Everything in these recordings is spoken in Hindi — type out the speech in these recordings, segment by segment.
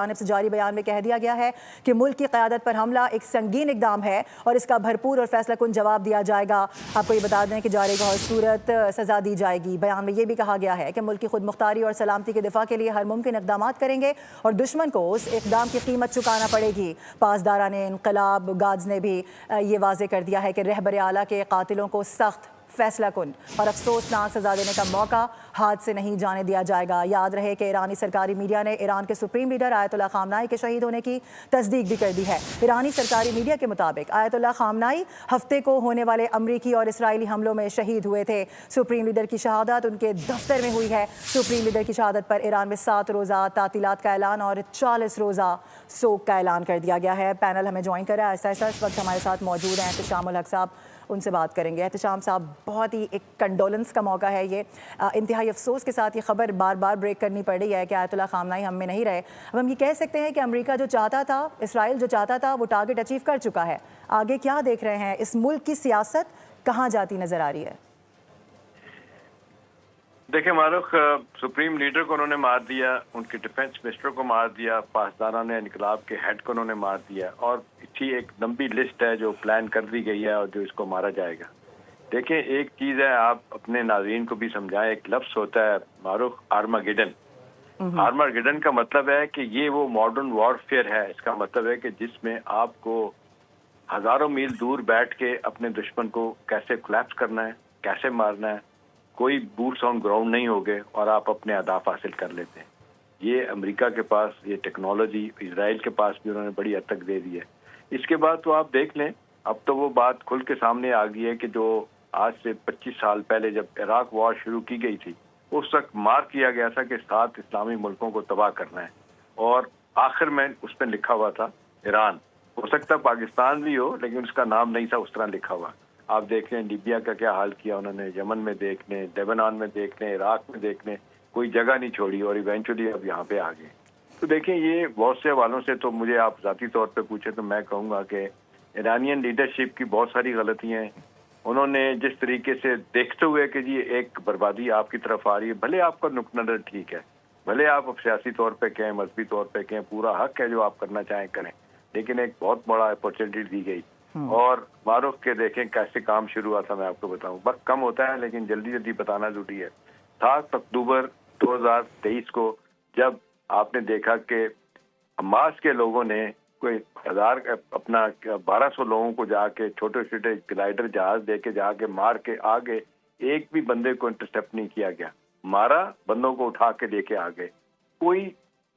जानिब से जारी बयान में कह दिया गया है कि मुल्क की क़यादत पर हमला एक संगीन इक़दाम है और इसका भरपूर और फैसला कुन जवाब दिया जाएगा। आपको ये बता दें कि जारी को हर सूरत सज़ा दी जाएगी। बयान में ये भी कहा गया है कि मुल्क की खुद मुख्तारी और सलामती के दिफा के लिए हर मुमकिन इक़दाम करेंगे और दुश्मन को उस इक़दाम की कीमत चुकाना पड़ेगी। पासदारान इनक़लाब गार्ड्स ने भी ये वाज़े कर दिया है कि रहबर आला के कातिलों को सख्त फैसला कुन और अफसोसनाक सजा देने का मौका हाथ से नहीं जाने दिया जाएगा। याद रहे कि ईरानी सरकारी मीडिया ने ईरान के सुप्रीम लीडर आयतुल्लाह खामनाई के शहीद होने की तस्दीक भी कर दी है। ईरानी सरकारी मीडिया के मुताबिक आयतुल्लाह खामनाई हफ्ते को होने वाले अमरीकी और इसराइली हमलों में शहीद हुए थे। सुप्रीम लीडर की शहादत उनके दफ्तर में हुई है। सुप्रीम लीडर की शहादत पर ईरान में 7 रोज़ा तातीलात का ऐलान और 40 रोज़ा सोग का ऐलान कर दिया गया है। पैनल हमें ज्वाइन कर रहा है ऐसा इस वक्त हमारे साथ मौजूद हैं एहतशाम उल हक साहब, उनसे बात करेंगे। एहतशाम साहब, बहुत ही एक कंडोलेंस का मौका है ये। इंतहाई अफसोस के साथ ये खबर बार बार ब्रेक करनी पड़ रही है कि आयतुल्लाह खामनाई हम में नहीं रहे। अब हम ये कह सकते हैं कि अमेरिका जो चाहता था, इसराइल जो चाहता था, वो टारगेट अचीव कर चुका है। आगे क्या देख रहे हैं? इस मुल्क की सियासत कहाँ जाती नजर आ रही है? देखिए मारूख, सुप्रीम लीडर को उन्होंने मार दिया, उनके डिफेंस मिनिस्टर को मार दिया, पासदारान इनकलाब के हेड को उन्होंने मार दिया और इसी एक लंबी लिस्ट है जो प्लान कर दी गई है और जो इसको मारा जाएगा। देखिए, एक चीज है, आप अपने नाज़रीन को भी समझाएं। एक लफ्ज होता है मारूख, आर्मागेडन। आर्मागेडन का मतलब है कि ये वो मॉडर्न वॉरफेयर है। इसका मतलब है कि जिसमें आपको हजारों मील दूर बैठ के अपने दुश्मन को कैसे कोलैप्स करना है, कैसे मारना है, कोई बूट्स ऑन ग्राउंड नहीं होगे और आप अपने अहदाफ हासिल कर लेते हैं। ये अमेरिका के पास ये टेक्नोलॉजी, इजराइल के पास भी उन्होंने बड़ी हद तक दे दी है। इसके बाद तो आप देख लें, अब तो वो बात खुल के सामने आ गई है कि जो आज से 25 साल पहले जब इराक वॉर शुरू की गई थी, उस वक्त मार्क किया गया था कि 7 इस्लामी मुल्कों को तबाह करना है और आखिर में उस पर लिखा हुआ था ईरान। हो सकता पाकिस्तान भी हो, लेकिन उसका नाम नहीं था उस तरह लिखा हुआ। आप देख लें लीबिया का क्या हाल किया उन्होंने, यमन में देख लें, लेबनान में देख लें, इराक में देख लें, कोई जगह नहीं छोड़ी और इवेंचुअली अब यहाँ पे आ गए। तो देखें, ये बहुत से हवालों से तो मुझे आप जाती तौर पे पूछे तो मैं कहूँगा कि ईरानियन लीडरशिप की बहुत सारी गलतियाँ हैं। उन्होंने जिस तरीके से देखते हुए कि जी एक बर्बादी आपकी तरफ आ रही है, भले आपका नुक्ता नज़र ठीक है, भले आप सियासी तौर पर कहें, मजहबी तौर पर कहें, पूरा हक है जो आप करना चाहें करें, लेकिन एक बहुत बड़ा अपॉर्चुनिटी दी गई। और मारूख के देखें कैसे काम शुरू हुआ था, मैं आपको बताऊं। वक्त कम होता है लेकिन जल्दी जल्दी बताना जरूरी है। 7 अक्टूबर 2023 को जब आपने देखा कि हमास के लोगों ने कोई अपना 1200 लोगों को जाके छोटे छोटे ग्लाइडर जहाज दे के जाके मार के आगे, एक भी बंदे को इंटरसेप्ट नहीं किया गया, मारा, बंदों को उठा के लेके आ गए, कोई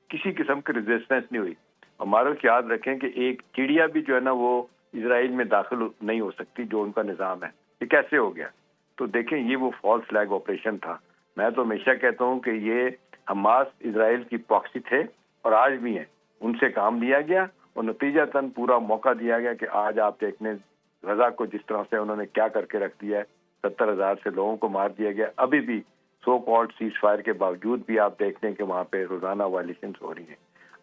किसी किस्म की रेजिस्टेंस नहीं हुई। और मारूख याद रखें कि एक चिड़िया भी जो है ना वो इजराइल में दाखिल नहीं हो सकती, जो उनका निज़ाम है। ये कैसे हो गया? तो देखें, ये वो फॉल्स फ्लैग ऑपरेशन था। मैं तो हमेशा कहता हूं कि ये हमास इजराइल की प्रॉक्सी थे और आज भी हैं। उनसे काम लिया गया और नतीजतन पूरा मौका दिया गया कि आज आप देखने गजा को जिस तरह से उन्होंने क्या करके रख दिया है। 70,000 से लोगों को मार दिया गया। अभी भी सो कॉल्ड सीज फायर के बावजूद भी आप देखते हैं कि वहां पे रोजाना वायलेशंस हो रही हैं।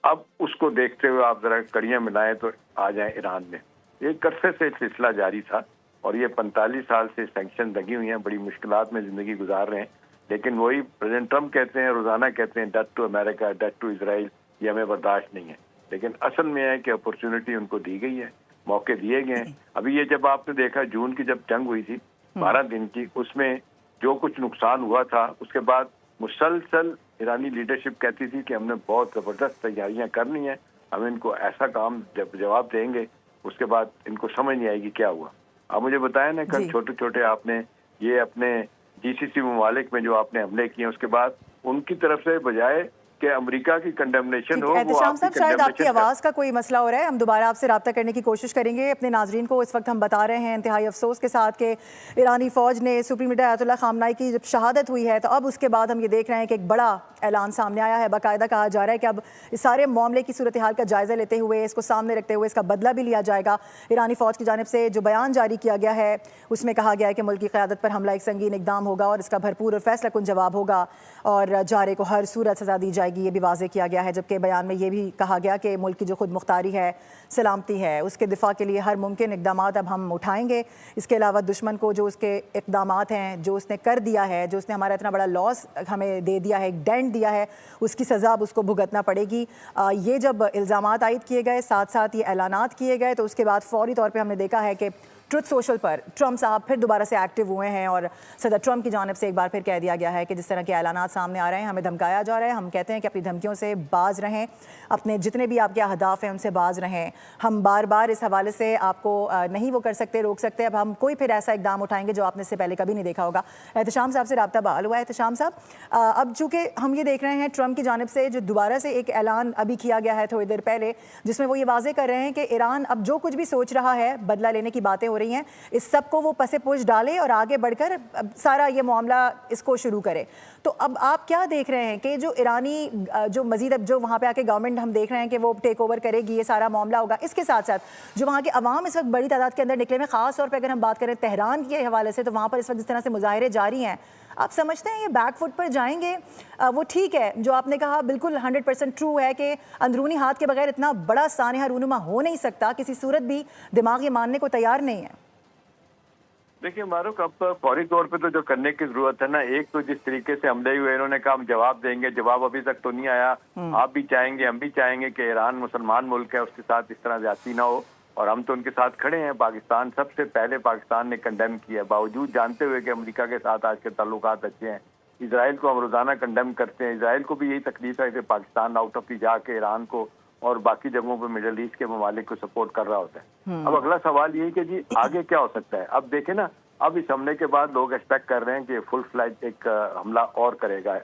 अब उसको देखते हुए आप जरा कड़ियां मिलाएं तो आ जाए ईरान में। एक अरसे से सिलसिला जारी था और ये 45 साल से सैंक्शन लगी हुई हैं, बड़ी मुश्किलात में जिंदगी गुजार रहे हैं। लेकिन वही प्रेसिडेंट ट्रम्प कहते हैं, रोजाना कहते हैं, death to America, death to Israel, ये हमें बर्दाश्त नहीं है। लेकिन असल में है कि अपॉर्चुनिटी उनको दी गई है, मौके दिए गए हैं। अभी ये जब आपने देखा जून की जब जंग हुई थी 12 दिन की, उसमें जो कुछ नुकसान हुआ था, उसके बाद मुसलसल ईरानी लीडरशिप कहती थी कि हमने बहुत जबरदस्त तैयारियां करनी है, हम इनको ऐसा काम जवाब देंगे, उसके बाद इनको समझ नहीं आएगी क्या हुआ। आप मुझे बताया ना, कल छोटे छोटे आपने ये अपने जीसीसी ममालिक में जो आपने हमले किए, उसके बाद उनकी तरफ से बजाय कि अमेरिका की कंडेमनेशन हो, एहतशाम साहब, शायद आपकी आवाज़ का कोई मसला हो रहा है। हम दोबारा आपसे रब्ता करने की कोशिश करेंगे। अपने नाजरीन को इस वक्त हम बता रहे हैं इंतहाई अफसोस के साथ कि ईरानी फ़ौज ने सुप्रीम लीडर आयतुल्लाह खामनाई की जब शहादत हुई है तो अब उसके बाद हम ये देख रहे हैं कि एक बड़ा ऐलान सामने आया है। बाकायदा कहा जा रहा है कि अब इस सारे मामले की सूरत हाल का जायज़ा लेते हुए, इसको सामने रखते हुए इसका बदला भी लिया जाएगा। ईरानी फ़ौज की जानिब से जो बयान जारी किया गया है उसमें कहा गया है कि मुल्क की क़यादत पर हमला एक संगीन इक़दाम होगा और इसका भरपूर और फैसला कुन जवाब होगा और जारे को हर सूरत सज़ा दी जाएगी। जाएगी, ये भी वाज़ेह किया गया है। जबकि बयान में ये भी कहा गया कि मुल्क की जो खुद मुख्तारी है, सलामती है, उसके दिफा के लिए हर मुमकिन इकदाम अब हम उठाएंगे। इसके अलावा दुश्मन को जो उसके इकदाम हैं, जो उसने कर दिया है, जो उसने हमारा इतना बड़ा लॉस हमें दे दिया है, एक डेंट दिया है, उसकी सज़ा अब उसको भुगतना पड़ेगी। ये जब इल्ज़ामात आयद किए गए, साथ साथ ये ऐलानात किए गए, तो उसके बाद फौरी तौर पर हमने देखा है कि ट्रुथ सोशल पर ट्रम्प साहब फिर दोबारा से एक्टिव हुए हैं और सदर ट्रम्प की जानिब से एक बार फिर कह दिया गया है कि जिस तरह के ऐलानात सामने आ रहे हैं, हमें धमकाया जा रहा है। हम कहते हैं कि अपनी धमकियों से बाज रहें, अपने जितने भी आपके अहदाफ हैं उनसे बाज रहें। हम बार बार इस हवाले से आपको नहीं वो कर सकते, रोक सकते। अब हम कोई फिर ऐसा इकदाम उठाएंगे जो आपने इससे पहले कभी नहीं देखा होगा। एहतशाम साहब से रब्ता बहाल हुआ है। एहतशाम साहब, अब चूँकि हम ये देख रहे हैं ट्रम्प की जानिब से जो दोबारा से एक ऐलान अभी किया गया है थोड़ी देर पहले, जिसमें वो ये वाज़ेह कर रहे हैं कि ईरान अब जो कुछ भी सोच रहा है, बदला लेने की बातें हो रही हैं, इस सबको वो पसे पोछ डाले और आगे बढ़कर सारा ये मामला इसको शुरू करे। तो अब आप क्या देख रहे हैं कि जो ईरानी जो मजीद अब जो वहाँ पे आके गवर्नमेंट हम देख रहे हैं कि वो टेक ओवर करेगी, ये सारा मामला होगा। इसके साथ साथ जो वहाँ के अवाम इस वक्त बड़ी तादाद के अंदर निकले हुए, ख़ास तौर पर अगर हम बात करें तेहरान के हवाले से, तो वहाँ पर इस वक्त जिस तरह से मुजाहरे जारी हैं, आप समझते हैं ये बैकफुट पर जाएंगे? वो ठीक है जो आपने कहा बिल्कुल 100% ट्रू है कि अंदरूनी हाथ के बगैर इतना बड़ा सानहा रूनुमा हो नहीं सकता, किसी सूरत भी दिमाग ये मानने को तैयार नहीं है। देखिए मारूक, अब फौरी तौर पे तो जो करने की जरूरत है ना, एक तो जिस तरीके से हमले हुए, इन्होंने कहा हम जवाब देंगे, जवाब अभी तक तो नहीं आया। आप भी चाहेंगे, हम भी चाहेंगे कि ईरान मुसलमान मुल्क है, उसके साथ इस तरह ज्यादती ना हो, और हम तो उनके साथ खड़े हैं। पाकिस्तान सबसे पहले पाकिस्तान ने कंडेम किया, बावजूद जानते हुए कि अमेरिका के साथ आज के ताल्लुकात अच्छे हैं। इसराइल को हम रोजाना कंडेम करते हैं। इसराइल को भी यही तकलीफ है कि पाकिस्तान आउट ऑफ दी जाके ईरान को और बाकी जगहों पर मिडल ईस्ट के ममालिक को सपोर्ट कर रहा होता है। अब अगला सवाल ये है कि जी आगे क्या हो सकता है। अब देखें ना, अब इस हमले के बाद लोग एक्सपेक्ट कर रहे हैं कि फुल फ्लैज एक हमला और करेगा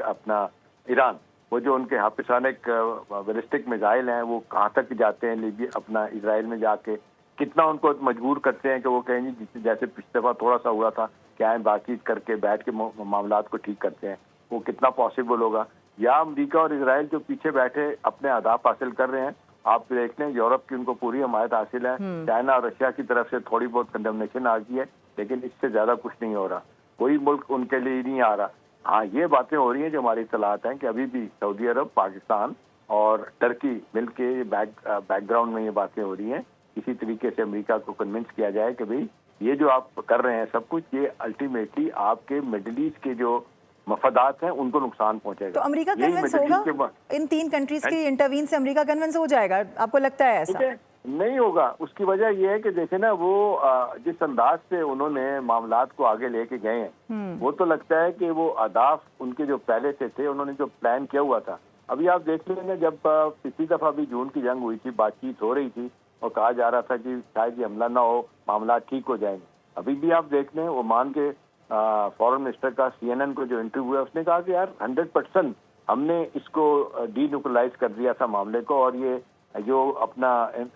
अपना ईरान। वो जो उनके हाफिसानिक बैलिस्टिक मिसाइल हैं वो कहाँ तक जाते हैं, लीबिया अपना इसराइल में जाके कितना उनको मजबूर करते हैं कि वो कहें जी जैसे पिछले दफा थोड़ा सा हुआ था, क्या है बातचीत करके बैठ के मामलात को ठीक करते हैं, वो कितना पॉसिबल होगा। या अमेरिका और इसराइल जो पीछे बैठे अपने अहदाफ हासिल कर रहे हैं, आप देख लें यूरोप की उनको पूरी हमायत हासिल है, चाइना और रशिया की तरफ से थोड़ी बहुत कंडेमनेशन आ गई है, लेकिन इससे ज्यादा कुछ नहीं हो रहा, कोई मुल्क उनके लिए नहीं आ रहा। हाँ, ये बातें हो रही हैं जो हमारी इत्तलात हैं कि अभी भी सऊदी अरब, पाकिस्तान और टर्की मिलके बैकग्राउंड में ये बातें हो रही हैं, किसी तरीके से अमेरिका को कन्विंस किया जाए कि भाई ये जो आप कर रहे हैं सब कुछ, ये अल्टीमेटली आपके मिडिल ईस्ट के जो मफादात हैं उनको नुकसान पहुंचेगा। तो अमेरिका कन्विंस होगा? इन तीन कंट्रीज की इंटरवीन से अमेरिका कन्विंस हो जाएगा, आपको लगता है ऐसा? नहीं होगा। उसकी वजह यह है कि देखे ना, वो जिस अंदाज से उन्होंने मामलात को आगे लेके गए हैं, वो तो लगता है कि वो अहदाफ उनके जो पहले से थे, उन्होंने जो प्लान किया हुआ था। अभी आप देख लेंगे, जब पिछली दफा भी जून की जंग हुई थी, बातचीत हो रही थी और कहा जा रहा था कि शायद ये हमला ना हो, मामला ठीक हो जाएंगे। अभी भी आप देख लें, ओमान के फॉरेन मिनिस्टर का CNN को जो इंटरव्यू हुआ, उसने कहा कि यार 100% हमने इसको डीन्यूक्लियराइज कर दिया था मामले को, और ये जो अपना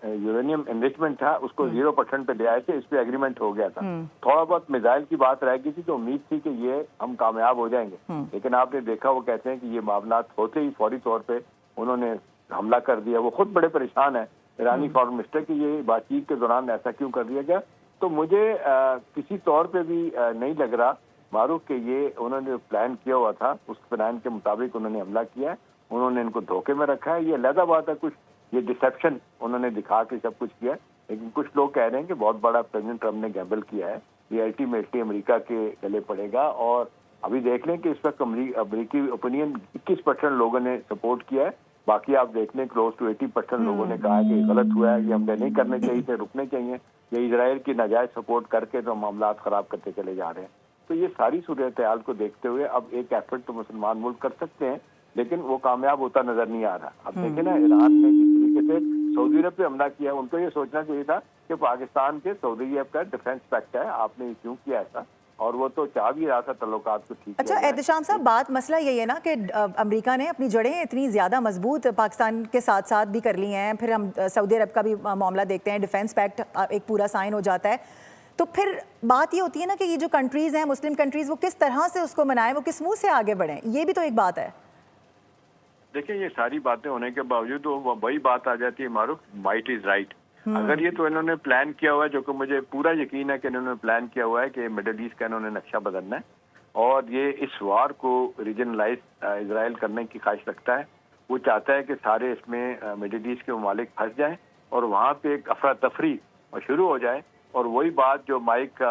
यूरेनियम एनरिचमेंट था उसको 0% पे ले आए थे, इस पे एग्रीमेंट हो गया था। थोड़ा बहुत मिसाइल की बात रह गई थी, तो उम्मीद थी कि ये हम कामयाब हो जाएंगे, लेकिन आपने देखा वो कहते हैं कि ये मामलात होते ही फौरी तौर पे उन्होंने हमला कर दिया। वो खुद बड़े परेशान है ईरानी फॉरेन मिनिस्टर की, ये बातचीत के दौरान ऐसा क्यों कर दिया गया। तो मुझे किसी तौर पे भी नहीं लग रहा मारूफ कि ये उन्होंने प्लान किया हुआ था, उस प्लान के मुताबिक उन्होंने हमला किया है, उन्होंने इनको धोखे में रखा है। ये अलग बात है, कुछ ये डिसेप्शन उन्होंने दिखा के सब कुछ किया है, लेकिन कुछ लोग कह रहे हैं कि बहुत बड़ा प्रेसिडेंट ट्रम्प ने गैम्बल किया है, ये अल्टीमेटली अमेरिका के गले पड़ेगा। और अभी देख लें कि इस वक्त अमेरिकी ओपिनियन 21% लोगों ने सपोर्ट किया है, बाकी आप देख लें क्लोज टू 80% लोगों ने कहा कि गलत हुआ है, ये हमले नहीं करने चाहिए थे, रुकने चाहिए, ये इजराइल की नाजायज सपोर्ट करके तो मामला खराब करते चले जा रहे हैं। तो ये सारी सूरत हाल को देखते हुए अब एक एफर्ट तो मुसलमान मुल्क कर सकते हैं, लेकिन वो कामयाब होता नजर नहीं आ रहा। अब देखें ना, ईरान ने जिस तरीके से सऊदी अरब पे हमला किया, उनको ये सोचना चाहिए था कि पाकिस्तान के सऊदी अरब का डिफेंस पैक्ट है, आपने क्यों किया ऐसा, और वो तो चाह भी रहा था तल्लुकात को ठीक। अच्छा एहतशाम साहब, बात मसला यही है ना कि अमेरिका ने अपनी जड़ें इतनी ज़्यादा मजबूत पाकिस्तान के साथ साथ भी कर ली हैं, फिर हम सऊदी अरब का भी मामला देखते हैं, डिफेंस पैक्ट एक पूरा साइन हो जाता है, तो फिर बात ये होती है ना कि ये जो कंट्रीज़ हैं, मुस्लिम कंट्रीज़, वो किस तरह से उसको मनाएं, वो किस मुँह से आगे बढ़ें, ये भी तो एक बात है। देखिए, ये सारी बातें होने के बावजूद वही बात आ जाती है मारूफ, माइट इज राइट। अगर ये तो इन्होंने प्लान किया हुआ है, जो कि मुझे पूरा यकीन है कि इन्होंने प्लान किया हुआ है कि मिडिल ईस्ट का इन्होंने नक्शा बदलना है, और ये इस वार को रीजनलाइज इसराइल करने की ख्वाहिश रखता है। वो चाहता है कि सारे इसमें मिडिल ईस्ट के ममालिक फंस जाएं और वहाँ पे एक अफरा तफरी शुरू हो जाए। और वही बात जो माइक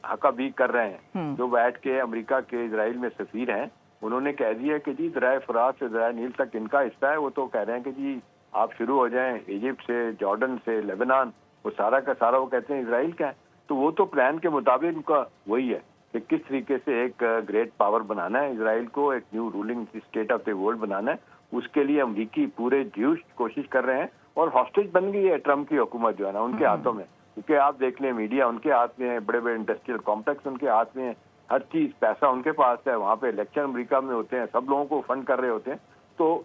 हकाबी कर रहे हैं, जो बैठ के अमेरिका के इसराइल में सफीर हैं, उन्होंने कह दिया कि जी दरिया फुरात से दरिया नील तक इनका हिस्सा है। वो तो कह रहे हैं कि जी आप शुरू हो जाएं इजिप्ट से, जॉर्डन से, लेबनान, वो सारा का सारा वो कहते हैं इसराइल का है। तो वो तो प्लान के मुताबिक उनका वही है कि किस तरीके से एक ग्रेट पावर बनाना है इसराइल को, एक new ruling state of the world बनाना है। उसके लिए अमरीकी पूरे ड्यूस कोशिश कर रहे हैं और हॉस्टेज बन गई है ट्रम्प की हुकूमत जो है ना उनके हाथों में। क्योंकि आप देख लें मीडिया उनके हाथ में है, बड़े बड़े इंडस्ट्रियल कॉम्प्लेक्स उनके हाथ में है, हर चीज पैसा उनके पास है। वहाँ पे इलेक्शन अमेरिका में होते हैं, सब लोगों को फंड कर रहे होते हैं। तो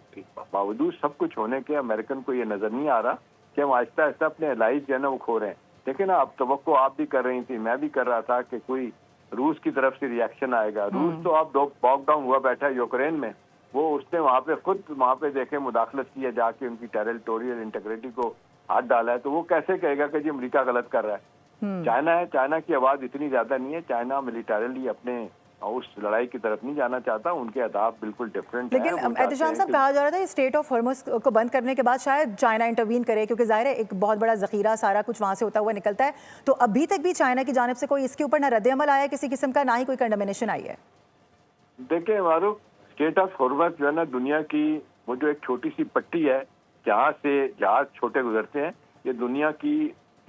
बावजूद सब कुछ होने के अमेरिकन को ये नजर नहीं आ रहा कि हम आहिस्ता आहिस्ता अपने एलाइज जो है ना वो खो रहे हैं। लेकिन अब तवक्को आप भी कर रही थी, मैं भी कर रहा था कि कोई रूस की तरफ से रिएक्शन आएगा। रूस तो अब बॉक डाउन हुआ बैठा है यूक्रेन में। वो उसने वहाँ पे खुद वहाँ पे देखे मुदाखलत की है, जाके उनकी टेरिटोरियल इंटीग्रिटी को हाथ डाला है। तो वो कैसे कहेगा कि जी अमेरिका गलत कर रहा है? चाइना है, चाइना की आवाज इतनी ज्यादा नहीं है। चाइना मिलिटरली अपने उस लड़ाई की तरफ नहीं जाना चाहता, उनके अहदाफ बिल्कुल डिफरेंट है। लेकिन एहतशाम साहब कहा जा रहा था स्टेट ऑफ हॉर्मुज़ को बंद करने के बाद शायद चाइना इंटरवीन करे, क्योंकि जाहिर है एक बहुत बड़ा जखीरा सारा कुछ वहां से होता हुआ निकलता है। तो अभी तक भी चाइना की जानिब से कोई इसके ऊपर ना रद्द-ए-अमल आया किसी किस्म का, ना ही कोई कंडेमिनेशन आई है। देखिए मारूफ, स्टेट ऑफ हॉर्मुज़ जो है ना दुनिया की वो जो एक छोटी सी पट्टी है जहाँ से जहाज छोटे गुजरते हैं, ये दुनिया की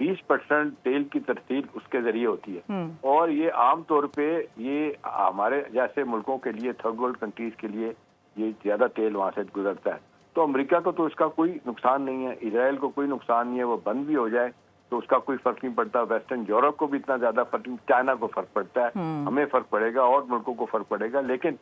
20% तेल की तरसील उसके जरिए होती है। और ये आमतौर पे ये हमारे जैसे मुल्कों के लिए, थर्ड वर्ल्ड कंट्रीज के लिए ये ज्यादा तेल वहां से गुजरता है। तो अमेरिका को तो इसका कोई नुकसान नहीं है, इसराइल को कोई नुकसान नहीं है। वो बंद भी हो जाए तो उसका कोई फर्क नहीं पड़ता। वेस्टर्न यूरोप को भी इतना ज्यादा फर्क नहीं, चाइना को फर्क पड़ता है, हमें फर्क पड़ेगा और मुल्कों को फर्क पड़ेगा। लेकिन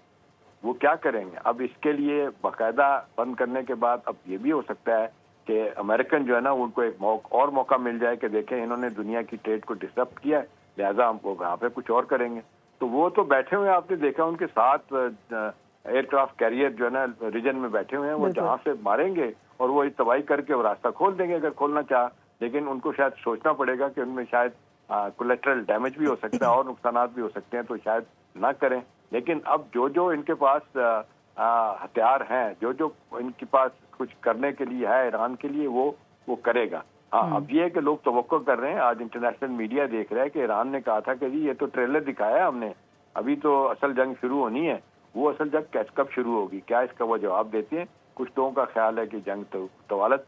वो क्या करेंगे अब इसके लिए? बाकायदा बंद करने के बाद अब ये भी हो सकता है कि अमेरिकन जो है ना उनको एक और मौका मिल जाए कि देखें इन्होंने दुनिया की ट्रेड को डिस्टर्ब किया है, लिहाजा हम वहाँ पे कुछ और करेंगे। तो वो तो बैठे हुए, आपने देखा उनके साथ एयरक्राफ्ट कैरियर जो है ना रीजन में बैठे हुए हैं, वो जहाँ से मारेंगे और वो तबाही करके वो रास्ता खोल देंगे अगर खोलना चाह। लेकिन उनको शायद सोचना पड़ेगा कि उनमें शायद कोलेट्रल डैमेज भी हो सकता है और नुकसान भी हो सकते हैं, तो शायद ना करें। लेकिन अब जो जो इनके पास हथियार हैं, जो जो इनके पास कुछ करने के लिए है ईरान के लिए, वो करेगा। हाँ, अब ये है कि लोग तवक्को कर रहे हैं, आज इंटरनेशनल मीडिया देख रहा है कि ईरान ने कहा था कि जी ये तो ट्रेलर दिखाया हमने, अभी तो असल जंग शुरू होनी है। वो असल जंग कब शुरू होगी, क्या इसका वो जवाब देते हैं? कुछ लोगों का ख्याल है कि जंग तो तवालत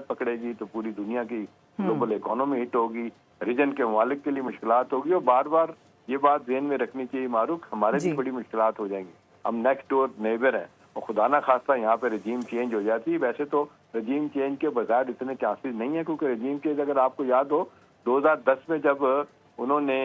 पकड़ेगी तो पूरी दुनिया की ग्लोबल इकोनॉमी हिट होगी, रीजन के ममालिक के लिए मुश्किलात होगी। और बार बार ये बात ध्यान में रखनी चाहिए मारूफ, हमारे भी बड़ी मुश्किलात हो जाएंगी। हम नेक्स्ट डोर नेबर हैं और खुदा ना खास्ता यहाँ पे रजीम चेंज हो जाती है। वैसे तो रजीम चेंज के बजाय इतने चांसेस नहीं है, क्योंकि रजीम चेंज अगर आपको याद हो 2010 में जब उन्होंने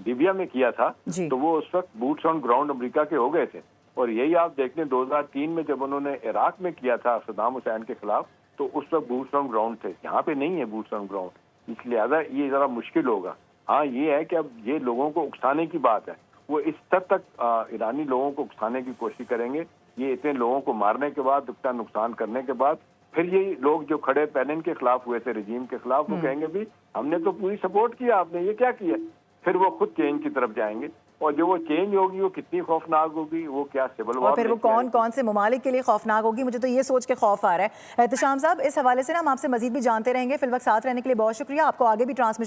लीबिया में किया था तो वो उस वक्त बूट्स ऑन ग्राउंड अमेरिका के हो गए थे। और यही आप देख लें 2003 में जब उन्होंने इराक में किया था सद्दाम हुसैन के खिलाफ, तो उस वक्त बूट्स ऑन ग्राउंड थे। यहाँ पे नहीं है बूट्स ऑन ग्राउंड, इसलिए ये जरा मुश्किल होगा। हाँ, ये है कि अब ये लोगों को उकसाने की बात है, वो इस स्तर तक ईरानी लोगों को उकसाने की कोशिश करेंगे। ये इतने लोगों को मारने के बाद, इतना नुकसान करने के बाद, फिर ये लोग जो खड़े पैनन के खिलाफ हुए थे, रजीम के खिलाफ, वो कहेंगे भी हमने तो पूरी सपोर्ट किया, आपने ये क्या किया? फिर वो खुद चेंज की तरफ जाएंगे और जो वो चेंज होगी वो कितनी खौफनाक होगी, वो क्या सिविल वॉर, और फिर वो कौन से ममालिक के लिए खौफनाक होगी, मुझे तो ये सोच के खौफ आ रहा है। एहतशाम साहब, इस हवाले से ना हम आपसे मजीद भी जानते रहेंगे। फिलवक्त साथ रहने के लिए बहुत शुक्रिया। आपको आगे भी ट्रांसमिशन